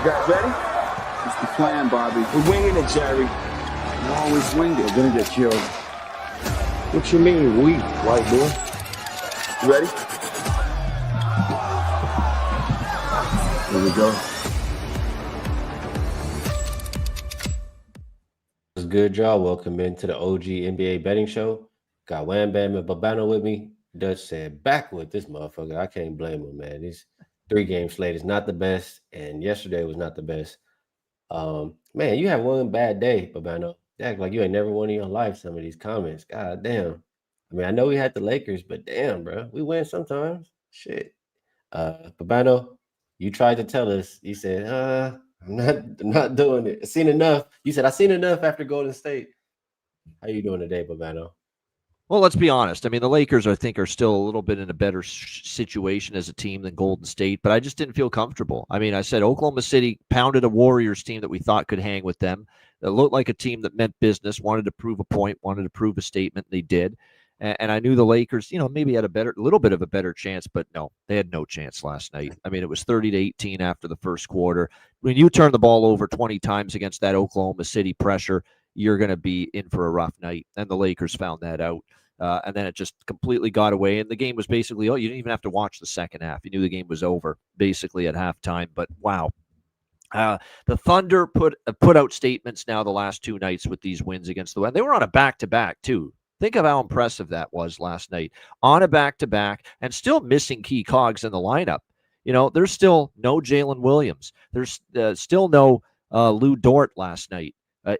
You guys ready? What's the plan, Bobby? We're winging it, Jerry. You always wing it. We're gonna get killed. What you mean, we, white boy? You ready? Here we go. What's good, y'all? Welcome into the OG NBA betting show. Got Wham Bam and Babano with me. Dutch said back with this motherfucker. I can't blame him, man. These 3-game slate is not the best, and yesterday was not the best. Man, you have one bad day, Babano. You act like you ain't never won in your life. Some of these comments, god damn. I mean, I know we had the Lakers, but damn, bro, we win sometimes. Shit. Babano, you tried to tell us. You said, I'm not doing it. I seen enough. You said I seen enough after Golden State. How you doing today, Babano? Well, let's be honest. I mean, the Lakers, I think, are still a little bit in a better situation as a team than Golden State, but I just didn't feel comfortable. I mean, I said Oklahoma City pounded a Warriors team that we thought could hang with them. It looked like a team that meant business, wanted to prove a point, wanted to prove a statement. They did. And I knew the Lakers, maybe had a little bit of a better chance, but no, they had no chance last night. I mean, it was 30-18 after the first quarter. When you turn the ball over 20 times against that Oklahoma City pressure, you're going to be in for a rough night. And the Lakers found that out. And then it just completely got away. And the game was basically, you didn't even have to watch the second half. You knew the game was over basically at halftime. But wow. The Thunder put out statements now the last 2 nights with these wins against the West. They were on a back-to-back, too. Think of how impressive that was last night. On a back-to-back and still missing key cogs in the lineup. There's still no Jalen Williams. There's still no Lou Dort last night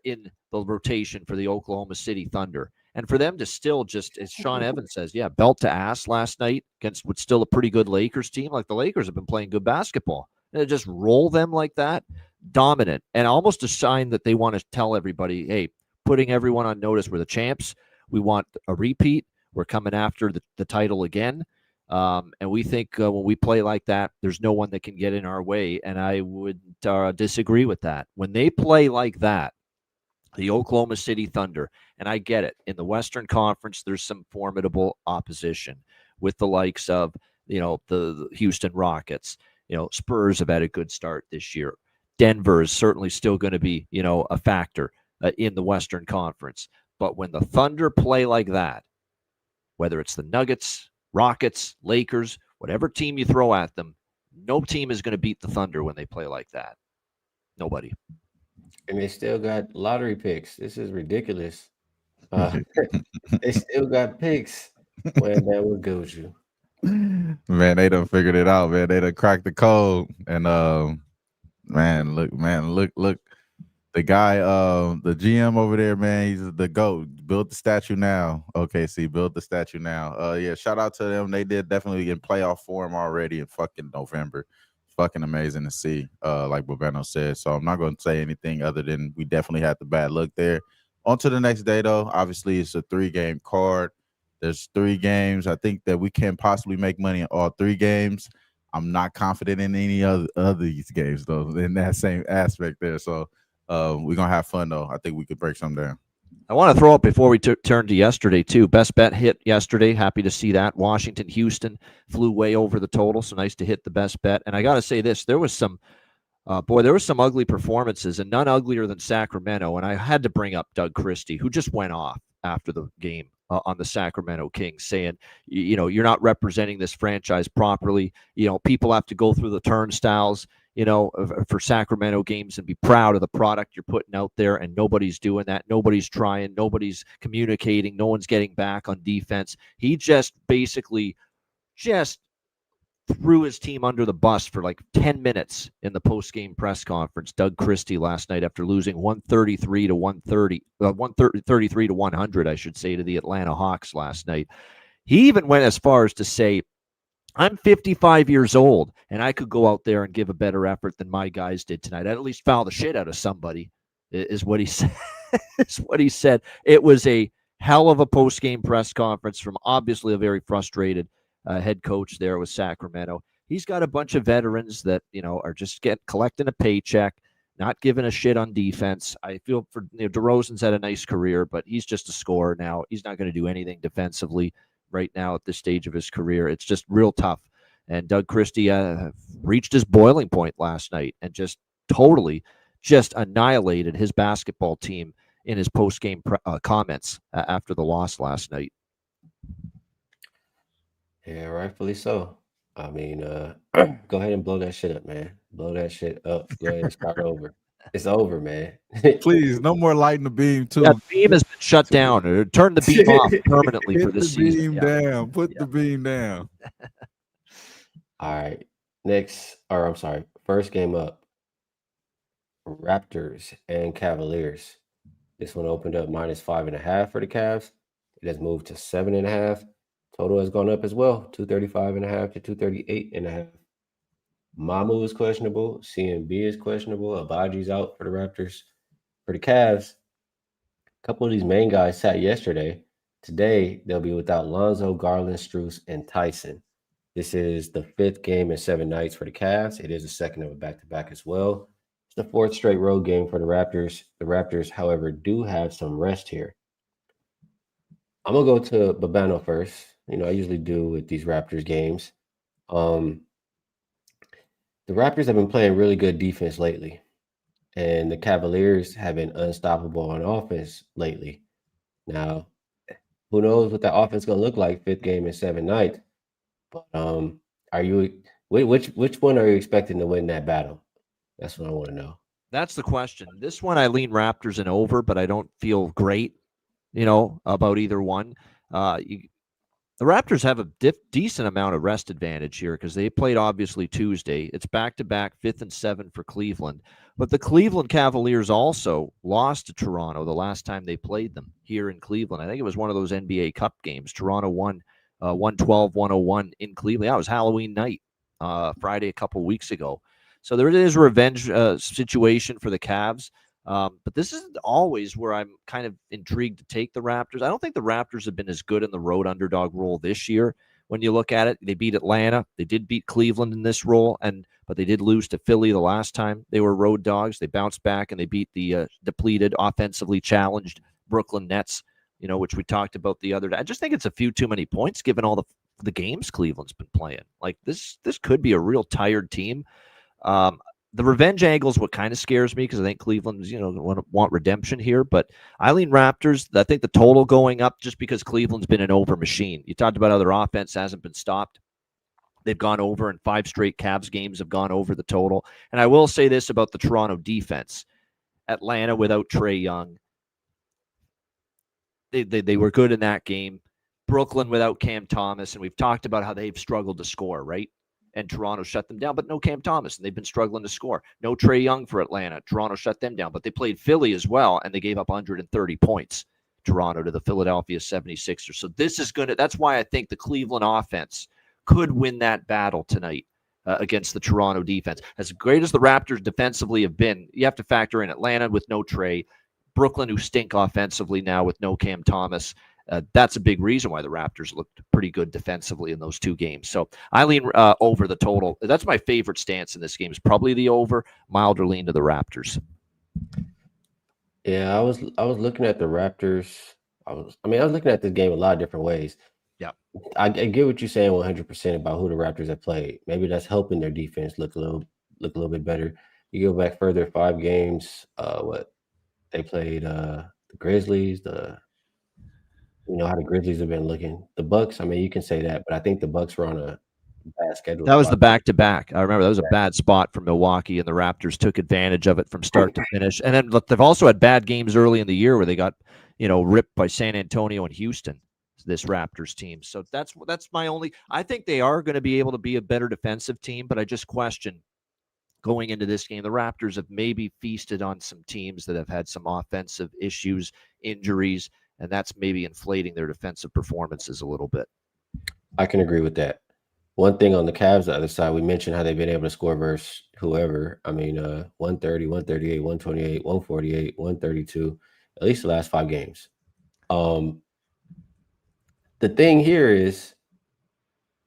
in the rotation for the Oklahoma City Thunder. And for them to still just, as Sean Evans says, belt to ass last night against what's still a pretty good Lakers team. Like the Lakers have been playing good basketball. And to just roll them like that, dominant. And almost a sign that they want to tell everybody, hey, putting everyone on notice, we're the champs. We want a repeat. We're coming after the title again. And we think when we play like that, there's no one that can get in our way. And I would disagree with that. When they play like that, the Oklahoma City Thunder, and I get it, in the Western Conference, there's some formidable opposition with the likes of, the Houston Rockets. Spurs have had a good start this year. Denver is certainly still going to be, a factor in the Western Conference. But when the Thunder play like that, whether it's the Nuggets, Rockets, Lakers, whatever team you throw at them, no team is going to beat the Thunder when they play like that. Nobody. And they still got lottery picks. This is ridiculous. They still got picks. When that would go you. Man, they done figured it out, man. They done cracked the code. And look. The guy, the GM over there, man, he's the GOAT. Built the statue now. Okay, see, built the statue now. Shout out to them. They did definitely in playoff form already in fucking November. Fucking amazing to see, like Babano said. So I'm not going to say anything other than we definitely had the bad luck there. On to the next day, though. Obviously, it's a 3-game card. There's 3 games. I think that we can possibly make money in all 3 games. I'm not confident in any other these games, though, in that same aspect there. So we're going to have fun, though. I think we could break some down. I want to throw up before we turn to yesterday, too. Best bet hit yesterday. Happy to see that. Washington, Houston flew way over the total, so nice to hit the best bet. And I got to say this. There was some ugly performances, and none uglier than Sacramento. And I had to bring up Doug Christie, who just went off after the game on the Sacramento Kings, saying, you're not representing this franchise properly. People have to go through the turnstiles, for Sacramento games and be proud of the product you're putting out there. And nobody's doing that. Nobody's trying. Nobody's communicating. No one's getting back on defense. He just basically threw his team under the bus for like 10 minutes in the post-game press conference. Doug Christie last night after losing 133 to 100, I should say, to the Atlanta Hawks last night. He even went as far as to say, I'm 55 years old, and I could go out there and give a better effort than my guys did tonight. I'd at least foul the shit out of somebody, is what he said. Is what he said. It was a hell of a post-game press conference from obviously a very frustrated head coach there with Sacramento. He's got a bunch of veterans that, are just collecting a paycheck, not giving a shit on defense. I feel for DeRozan's had a nice career, but he's just a scorer now. He's not going to do anything defensively right now at this stage of his career. It's just real tough. And Doug Christie reached his boiling point last night and just totally just annihilated his basketball team in his post-game comments after the loss last night. Yeah, rightfully so. I mean, go ahead and blow that shit up, man. Blow that shit up. Go ahead and start over. It's over, man. Please, no more lighting the beam too. Yeah, the beam has been shut down, or turn the beam off permanently for Hit the this season. beam down. Put the beam down. All right. I'm sorry. First game up. Raptors and Cavaliers. This one opened up -5.5 for the Cavs. It has moved to 7.5. Total has gone up as well, 235.5 to 238.5. Mamu is questionable. CMB is questionable. Abaji's out for the Raptors. For the Cavs, a couple of these main guys sat yesterday. Today, they'll be without Lonzo, Garland, Strus, and Tyson. This is the 5th game in 7 nights for the Cavs. It is the second of a back-to-back as well. It's the 4th straight road game for the Raptors. The Raptors, however, do have some rest here. I'm going to go to Babano first. I usually do with these Raptors games. The Raptors have been playing really good defense lately, and the Cavaliers have been unstoppable on offense lately. Now, who knows what that offense is going to look like 5th game in 7 nights? But which one are you expecting to win that battle? That's what I want to know. That's the question. This one I lean Raptors and over, but I don't feel great, about either one. The Raptors have a decent amount of rest advantage here because they played obviously Tuesday. It's back-to-back 5th and 7 for Cleveland. But the Cleveland Cavaliers also lost to Toronto the last time they played them here in Cleveland. I think it was one of those NBA Cup games. Toronto won 112-101 in Cleveland. That was Halloween night, Friday a couple weeks ago. So there is a revenge situation for the Cavs. But this isn't always where I'm kind of intrigued to take the Raptors. I don't think the Raptors have been as good in the road underdog role this year. When you look at it, they beat Atlanta. They did beat Cleveland in this role, but they did lose to Philly the last time they were road dogs. They bounced back and they beat the depleted, offensively challenged Brooklyn Nets, which we talked about the other day. I just think it's a few too many points given all the games Cleveland's been playing. Like this could be a real tired team. The revenge angle is what kind of scares me because I think Cleveland's, want redemption here. But I lean Raptors. I think the total going up just because Cleveland's been an over machine. You talked about how their offense hasn't been stopped. They've gone over in 5 straight Cavs games have gone over the total. And I will say this about the Toronto defense. Atlanta without Trae Young. They were good in that game. Brooklyn without Cam Thomas. And we've talked about how they've struggled to score, right? And Toronto shut them down, but no Cam Thomas, and they've been struggling to score. No Trae Young for Atlanta. Toronto shut them down, but they played Philly as well, and they gave up 130 points, Toronto, to the Philadelphia 76ers. So this is that's why I think the Cleveland offense could win that battle tonight against the Toronto defense. As great as the Raptors defensively have been, you have to factor in Atlanta with no Trae, Brooklyn, who stink offensively now with no Cam Thomas. That's a big reason why the Raptors looked pretty good defensively in those 2 games. So I lean over the total. That's my favorite stance in this game is probably the over, milder lean to the Raptors. Yeah, I was looking at the Raptors. I was looking at this game a lot of different ways. Yeah. I get what you're saying 100% about who the Raptors have played. Maybe that's helping their defense look a little bit better. You go back further, 5 games, they played the Grizzlies, how the Grizzlies have been looking. The Bucks, you can say that, but I think the Bucks were on a bad schedule. That was the back-to-back. I remember that was a bad spot for Milwaukee, and the Raptors took advantage of it from start to finish. And then they've also had bad games early in the year where they got, ripped by San Antonio and Houston, this Raptors team. So that's my only – I think they are going to be able to be a better defensive team, but I just question going into this game. The Raptors have maybe feasted on some teams that have had some offensive issues, injuries, and that's maybe inflating their defensive performances a little bit. I can agree with that. One thing on the Cavs, the other side, we mentioned how they've been able to score versus whoever. 130, 138, 128, 148, 132, at least the last 5 games. The thing here is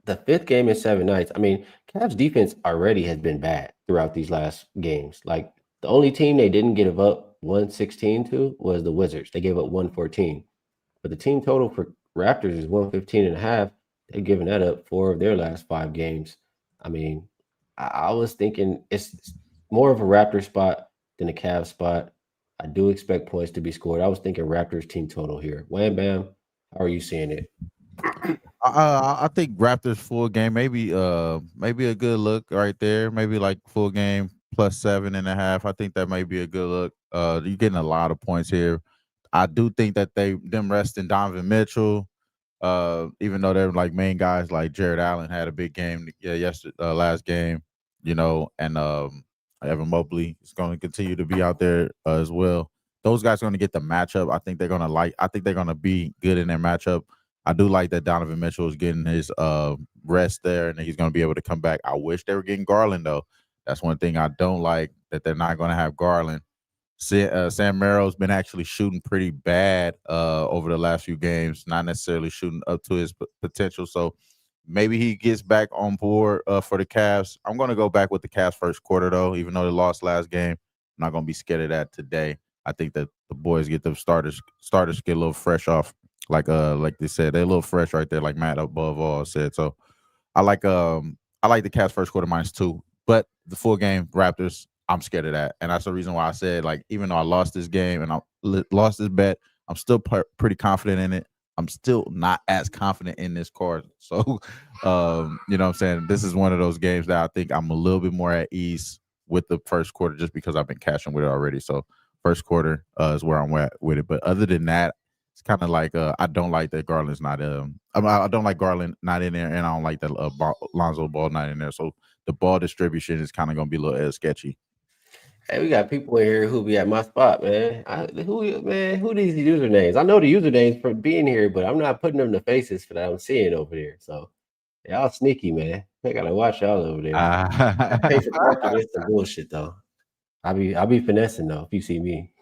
the 5th game in 7 nights. Cavs defense already has been bad throughout these last games. Like the only team they didn't give up 116 to was the Wizards. They gave up 114. But the team total for Raptors is 115.5. They've given that up 4 of their last 5 games. I was thinking more of a Raptor spot than a Cavs spot. I do expect points to be scored. I was thinking Raptors team total here. Wham Bam, how are you seeing it? I think Raptors full game, maybe maybe a good look right there. Maybe like full game plus 7.5. I think that may be a good look. You're getting a lot of points here. I do think that them resting Donovan Mitchell, even though they're like main guys like Jared Allen had a big game yesterday, last game, and Evan Mobley is going to continue to be out there as well. Those guys are going to get the matchup. I think they're going to I think they're going to be good in their matchup. I do like that Donovan Mitchell is getting his rest there, and he's going to be able to come back. I wish they were getting Garland though. That's one thing I don't like, that they're not going to have Garland. Sam Merrill's been actually shooting pretty bad over the last few games, not necessarily shooting up to his potential. So maybe he gets back on board for the Cavs. I'm going to go back with the Cavs first quarter, though, even though they lost last game. I'm not going to be scared of that today. I think that the boys get the starters get a little fresh off, like they said, they're a little fresh right there, like Matt above all said. So I like the Cavs first quarter -2, but the full game Raptors, I'm scared of that, and that's the reason why I said, like, even though I lost this game and I lost this bet, I'm still pretty confident in it. I'm still not as confident in this card. So, you know what I'm saying? This is one of those games that I think I'm a little bit more at ease with the first quarter, just because I've been cashing with it already. So first quarter is where I'm at with it. But other than that, it's kind of like I don't like that Garland's not I don't like Garland not in there, and I don't like that Lonzo Ball not in there. So the ball distribution is kind of going to be a little sketchy. Hey, we got people in here who be at my spot, man. Who these usernames? I know the usernames for being here, but I'm not putting them in the faces for that I'm seeing over there. So y'all sneaky, man. I gotta watch y'all over there. I pay for parking. It's some bullshit though. I'll be finessing though if you see me.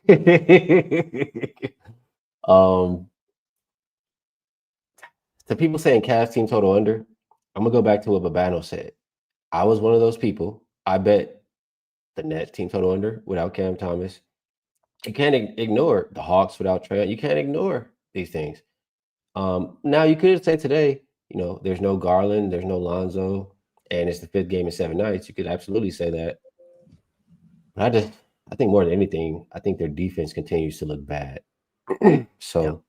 To people saying Cavs team total under, I'm gonna go back to what Babano said. I was one of those people. I bet the Nets team total under without Cam Thomas. You can't ignore the Hawks without Trent. You can't ignore these things. Now you could say today, there's no Garland, there's no Lonzo, and it's the 5th game in 7 nights. You could absolutely say that. But I think more than anything, I think their defense continues to look bad. So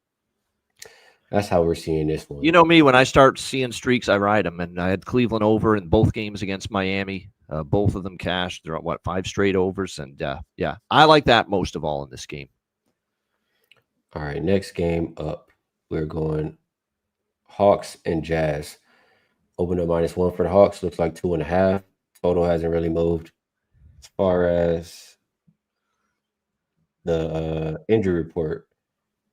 that's how we're seeing this one. You know me, when I start seeing streaks, I ride them. And I had Cleveland over in both games against Miami. Both of them cashed. They're at 5 straight overs. And yeah, I like that most of all in this game. All right, next game up, we're going Hawks and Jazz. Open up -1 for the Hawks. Looks like 2.5. Total hasn't really moved. As far as the injury report,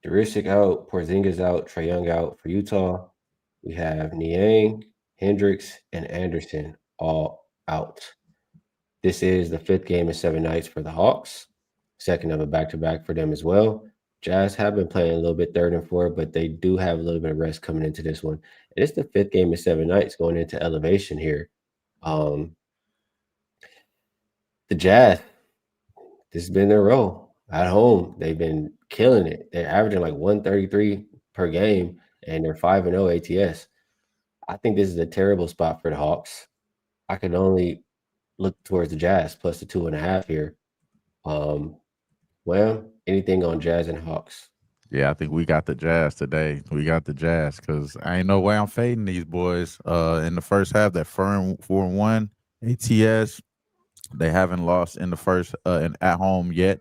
Derisic out, Porzingis out, Trae Young out for Utah. We have Niang, Hendricks, and Anderson all out. This is the 5th game in 7 nights for the Hawks. Second of a back-to-back for them as well. Jazz have been playing a little bit 3rd and 4th, but they do have a little bit of rest coming into this one. And it's the 5th game in 7 nights going into elevation here. The Jazz, this has been their role. At home, they've been killing it. They're averaging like 133 per game, and they're 5-0 ATS. I think this is a terrible spot for the Hawks. I can only look towards the Jazz plus the 2.5 here. Well, anything on Jazz and Hawks? Yeah, I think we got the Jazz today. We got the Jazz because I ain't no way I'm fading these boys. In the first half, that firm 4-1 ATS, they haven't lost in the first and at home yet.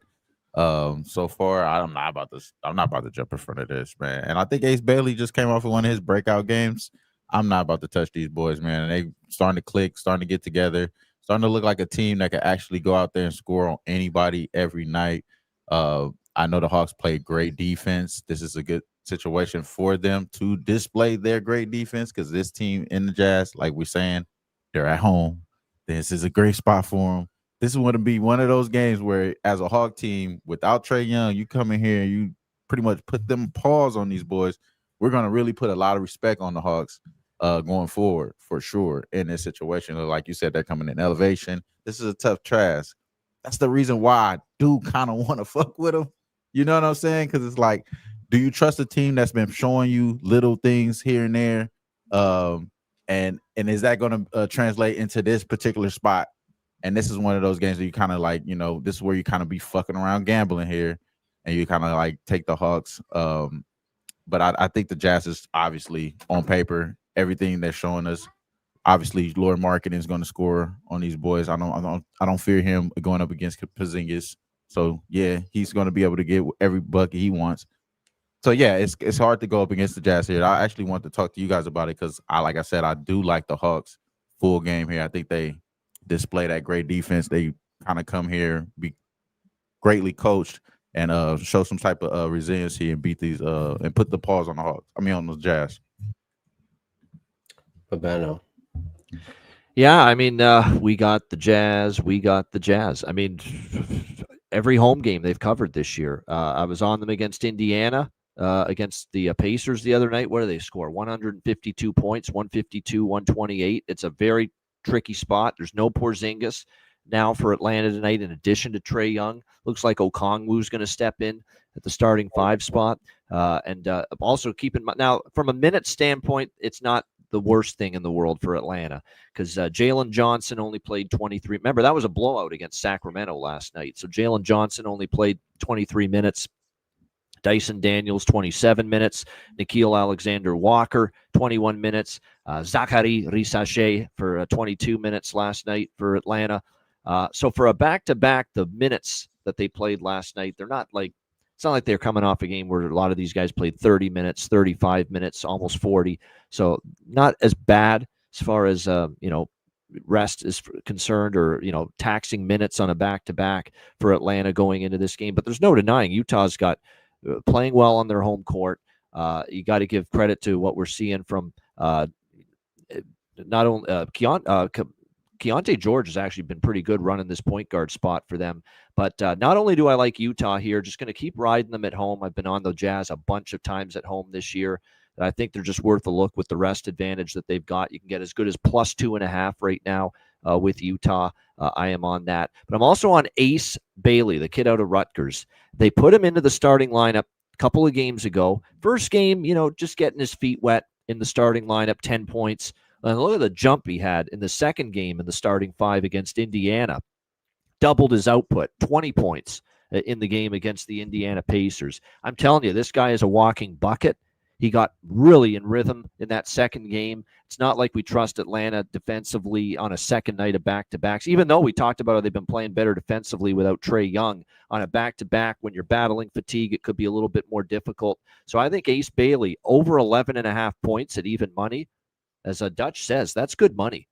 So far, I'm not about to jump in front of this, man. And I think Ace Bailey just came off of one of his breakout games. I'm not about to touch these boys, man. And they starting to click, starting to get together, starting to look like a team that can actually go out there and score on anybody every night. I know the Hawks play great defense. This is a good situation for them to display their great defense because this team in the Jazz, like we're saying, they're at home. This is a great spot for them. This is going to be one of those games where, as a Hawk team, without Trae Young, you come in here and you pretty much put them pause on these boys. We're going to really put a lot of respect on the Hawks going forward, for sure, in this situation. Like you said, they're coming in elevation. This is a tough task. That's the reason why I do kind of want to fuck with them. You know what I'm saying? Because it's like, do you trust a team that's been showing you little things here and there? And is that going to translate into this particular spot? And this is one of those games where you kind of like, this is where you kind of be fucking around gambling here, and you kind of like take the Hawks. But I think the Jazz is obviously on paper, everything they're showing us. Obviously, Lord Marketing is going to score on these boys. I don't fear him going up against Porzingis. So yeah, he's going to be able to get every bucket he wants. So yeah, it's hard to go up against the Jazz here. I actually want to talk to you guys about it because like I said, I do like the Hawks full game here. I think they display that great defense. They kind of come here, be greatly coached, and show some type of resiliency and beat these and put the pause on the Hawks. On the Jazz. Babano. Yeah, I mean, we got the Jazz. I mean, every home game they've covered this year. I was on them against Indiana, against the Pacers the other night. What do they score? 152 points, 152, 128. It's a very tricky spot. There's no Porzingis now for Atlanta tonight, in addition to Trae Young. Looks like Okongwu's going to step in at the starting 5 spot. And also keep in mind, now, from a minute standpoint, it's not the worst thing in the world for Atlanta, because Jalen Johnson only played 23. Remember, that was a blowout against Sacramento last night. So Jalen Johnson only played 23 minutes. Dyson Daniels, 27 minutes. Nickeil Alexander-Walker, 21 minutes. Zachary Risache for 22 minutes last night for Atlanta. So for a back-to-back, the minutes that they played last night, it's not like they're coming off a game where a lot of these guys played 30 minutes, 35 minutes, almost 40. So not as bad as far as, rest is concerned, or, taxing minutes on a back-to-back for Atlanta going into this game. But there's no denying Utah's got playing well on their home court. You got to give credit to what we're seeing from not only Keontae George has actually been pretty good running this point guard spot for them. But not only do I like Utah here, just going to keep riding them at home. I've been on the Jazz a bunch of times at home this year. I think they're just worth a look with the rest advantage that they've got. You can get as good as plus 2.5 right now with Utah. I am on that. But I'm also on Ace Bailey, the kid out of Rutgers. They put him into the starting lineup a couple of games ago. First game, just getting his feet wet in the starting lineup, 10 points. And look at the jump he had in the second game in the starting 5 against Indiana. Doubled his output, 20 points in the game against the Indiana Pacers. I'm telling you, this guy is a walking bucket. He got really in rhythm in that second game. It's not like we trust Atlanta defensively on a second night of back-to-backs, even though we talked about how they've been playing better defensively without Trae Young. On a back-to-back, when you're battling fatigue, it could be a little bit more difficult. So I think Ace Bailey, over 11.5 points at even money, as a Dutch says, that's good money.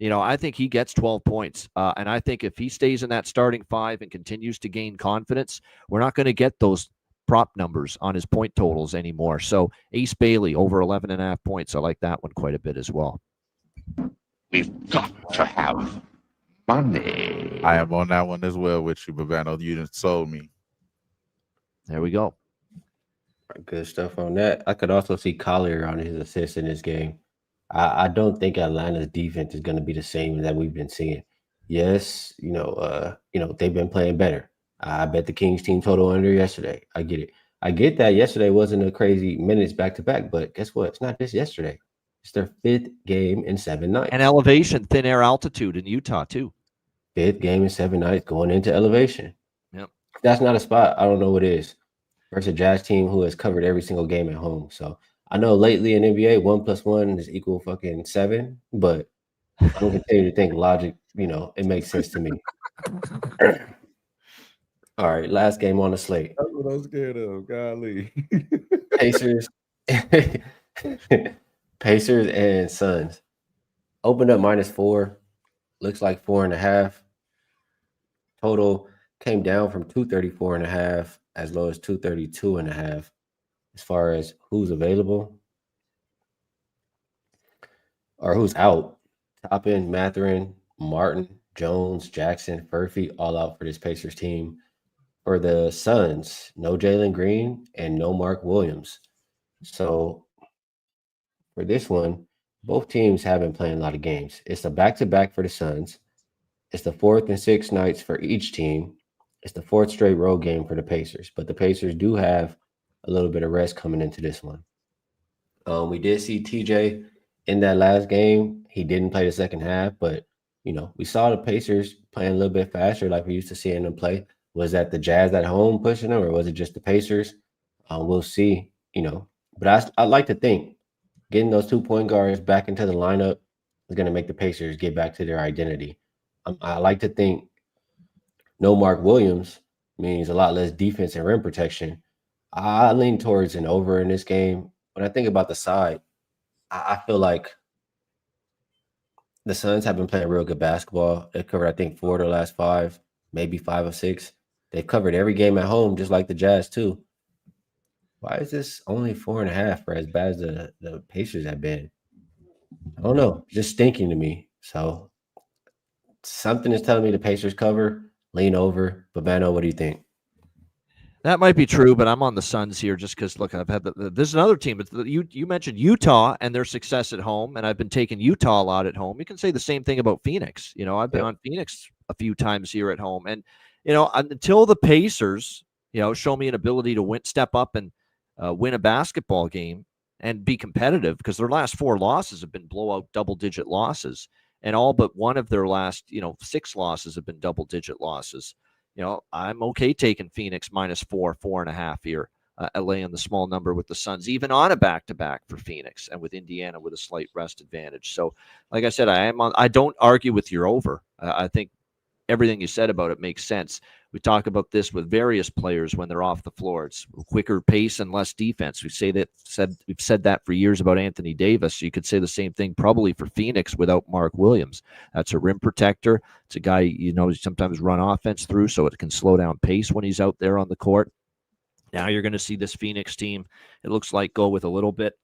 I think he gets 12 points. And I think if he stays in that starting 5 and continues to gain confidence, we're not going to get those prop numbers on his point totals anymore. So Ace Bailey, over 11.5 points. I like that one quite a bit as well. We've got to have money. I am on that one as well with you, Babano. You done sold me. There we go. Good stuff on that. I could also see Collier on his assists in this game. I don't think Atlanta's defense is going to be the same that we've been seeing. Yes, they've been playing better. I bet the Kings team total under yesterday. I get it. I get that yesterday wasn't a crazy minutes back-to-back, but guess what? It's not just yesterday. It's their 5th game in 7 nights. And elevation, thin air altitude in Utah, too. 5th game in 7 nights going into elevation. Yep. If that's not a spot, I don't know what is. Versus a Jazz team who has covered every single game at home. So I know lately in NBA, 1 + 1 is equal fucking 7, but I'm going to continue to think logic, it makes sense to me. All right, last game on the slate. That's what I'm scared of. Golly. Pacers and Suns. Opened up -4. Looks like 4.5. Total came down from 234.5 as low as 232.5 as far as who's available or who's out. Toppin, Mathurin, Martin, Jones, Jackson, Furphy, all out for this Pacers team. For the Suns, no Jalen Green and no Mark Williams. So for this one, both teams have been playing a lot of games. It's a back-to-back for the Suns. It's the 4th and 6th nights for each team. It's the 4th straight road game for the Pacers. But the Pacers do have a little bit of rest coming into this one. We did see TJ in that last game. He didn't play the second half, but we saw the Pacers playing a little bit faster like we used to seeing them play? Was that the Jazz at home pushing them, or was it just the Pacers? We'll see, But I like to think getting those 2 point guards back into the lineup is going to make the Pacers get back to their identity. I like to think no Mark Williams means a lot less defense and rim protection. I lean towards an over in this game. When I think about the side, I feel like the Suns have been playing real good basketball. They've covered, I think, 4 of their last 5, maybe 5 or 6. They've covered every game at home, just like the Jazz, too. Why is this only 4.5 for as bad as the Pacers have been? I don't know. Just stinking to me. So something is telling me the Pacers cover, lean over. Babano, what do you think? That might be true, but I'm on the Suns here just because, look, I've had this is another team. You mentioned Utah and their success at home, and I've been taking Utah a lot at home. You can say the same thing about Phoenix. I've been on Phoenix a few times here at home. And, until the Pacers, show me an ability to step up and win a basketball game and be competitive, because their last 4 losses have been blowout double-digit losses, and all but one of their last, 6 losses have been double-digit losses. I'm okay taking Phoenix -4, 4.5 here, laying the small number with the Suns, even on a back-to-back for Phoenix, and with Indiana with a slight rest advantage. So, like I said, I don't argue with your over. I think everything you said about it makes sense. We talk about this with various players when they're off the floor. It's quicker pace and less defense. We've said that for years about Anthony Davis. You could say the same thing probably for Phoenix without Mark Williams. That's a rim protector. It's a guy, you sometimes run offense through, so it can slow down pace when he's out there on the court. Now you're going to see this Phoenix team, it looks like, go with a little bit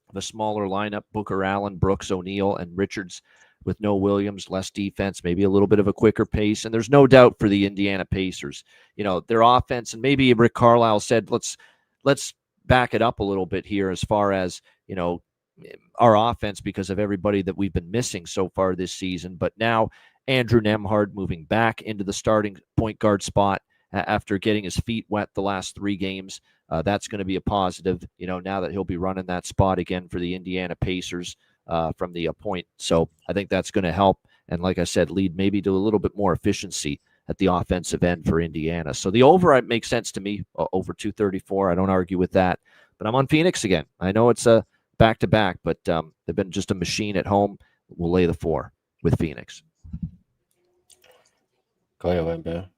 of a smaller lineup: Booker, Allen, Brooks, O'Neal, and Richards, with no Williams, less defense, maybe a little bit of a quicker pace. And there's no doubt for the Indiana Pacers, their offense, and maybe Rick Carlisle said, let's back it up a little bit here as far as, our offense, because of everybody that we've been missing so far this season. But now Andrew Nembhard moving back into the starting point guard spot after getting his feet wet the last 3 games. That's going to be a positive, now that he'll be running that spot again for the Indiana Pacers from the point. So I think that's going to help. And like I said, lead maybe to a little bit more efficiency at the offensive end for Indiana. So the over makes sense to me, over 234. I don't argue with that. But I'm on Phoenix again. I know it's a back-to-back, but they've been just a machine at home. We'll lay the 4 with Phoenix. Go ahead, Wemba.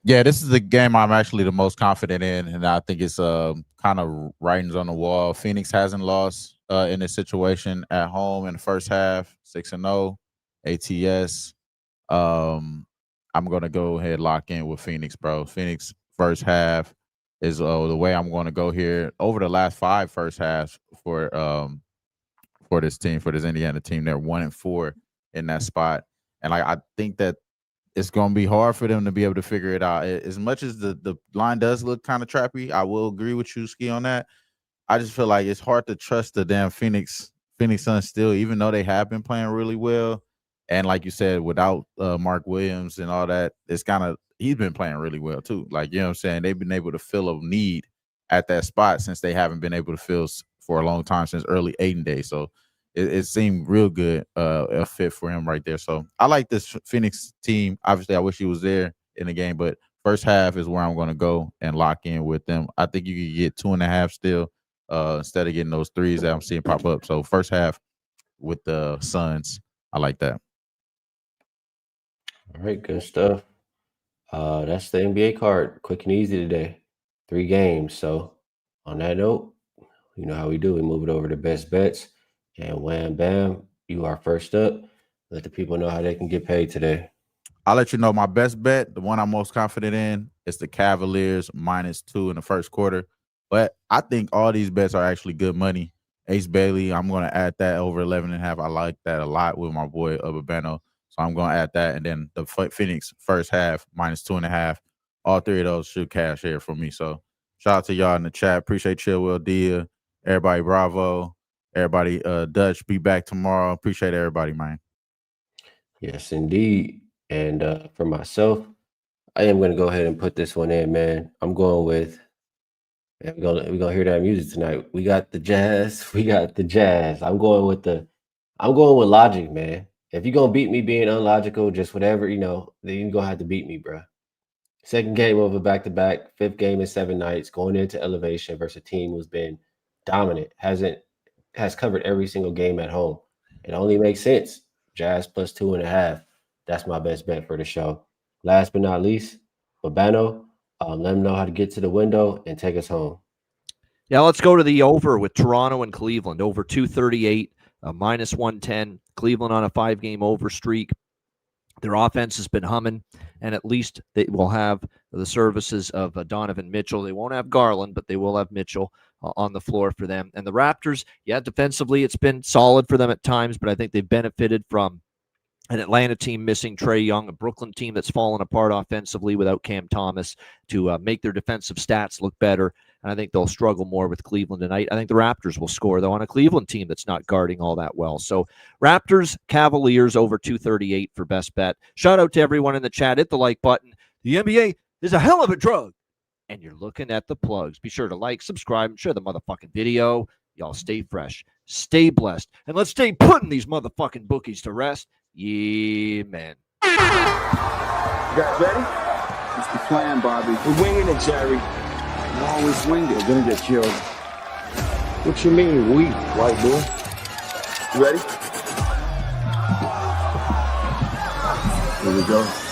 Yeah, this is the game I'm actually the most confident in, and I think it's kind of writings on the wall. Phoenix hasn't lost in this situation at home in the first half, 6-0, ATS. I'm going to go ahead and lock in with Phoenix, bro. Phoenix first half is the way I'm going to go here. Over the last 5 first halves for this team, for this Indiana team, they're 1-4 in that spot. And I think that it's going to be hard for them to be able to figure it out. As much as the line does look kind of trappy, I will agree with you, Skee, on that. I just feel like it's hard to trust the damn Phoenix Suns still, even though they have been playing really well. And like you said, without Mark Williams and all that, it's kind of, he's been playing really well too. Like, you know what I'm saying? They've been able to fill a need at that spot since they haven't been able to fill for a long time, since early Aiden days. So it seemed real good, a fit for him right there. So I like this Phoenix team. Obviously, I wish he was there in the game, but first half is where I'm going to go and lock in with them. I think you could get 2.5 still instead of getting those 3s that I'm seeing pop up. So first half with the Suns, I like that. All right, good stuff. That's the NBA card. Quick and easy today. 3 games. So on that note, you know how we do. We move it over to best bets. And wham, bam, you are first up. Let the people know how they can get paid today. I'll let you know my best bet, the one I'm most confident in, is the Cavaliers -2 in the first quarter. But I think all these bets are actually good money. Ace Bailey, I'm going to add that over 11.5. I like that a lot with my boy Babano. So I'm going to add that. And then the Phoenix first half -2.5. All 3 of those should cash here for me. So shout out to y'all in the chat. Appreciate Chill Will Dia. Everybody, bravo. Everybody, Dutch, be back tomorrow. Appreciate everybody, man. Yes, indeed. And for myself, I am going to go ahead and put this one in, man. I'm going with, we're gonna hear that music tonight. We got the Jazz. We got the Jazz. I'm going with logic, man. If you're gonna beat me being unlogical, just whatever, then you're gonna have to beat me, bro. Second game of a back-to-back, fifth game in 7 nights, going into elevation versus a team who's been dominant, has covered every single game at home. It only makes sense. Jazz plus 2.5. That's my best bet for the show. Last but not least, Babano, let them know how to get to the window and take us home. Yeah, let's go to the over with Toronto and Cleveland. Over 238, minus 110. Cleveland on a 5-game over streak. Their offense has been humming, and at least they will have the services of Donovan Mitchell. They won't have Garland, but they will have Mitchell on the floor for them. And the Raptors, yeah, defensively, it's been solid for them at times, but I think they've benefited from an Atlanta team missing Trae Young, a Brooklyn team that's fallen apart offensively without Cam Thomas to make their defensive stats look better. And I think they'll struggle more with Cleveland tonight. I think the Raptors will score, though, on a Cleveland team that's not guarding all that well. So Raptors, Cavaliers over 238 for best bet. Shout out to everyone in the chat. Hit the like button. The NBA is a hell of a drug. And you're looking at the plugs. Be sure to like, subscribe, and share the motherfucking video. Y'all stay fresh, stay blessed, and let's stay putting these motherfucking bookies to rest. Yeah, man. You guys ready? It's the plan, Bobby. We're winging it, Jerry. You always wing it. We're gonna get killed. What you mean, we, white boy? You ready? Here we go.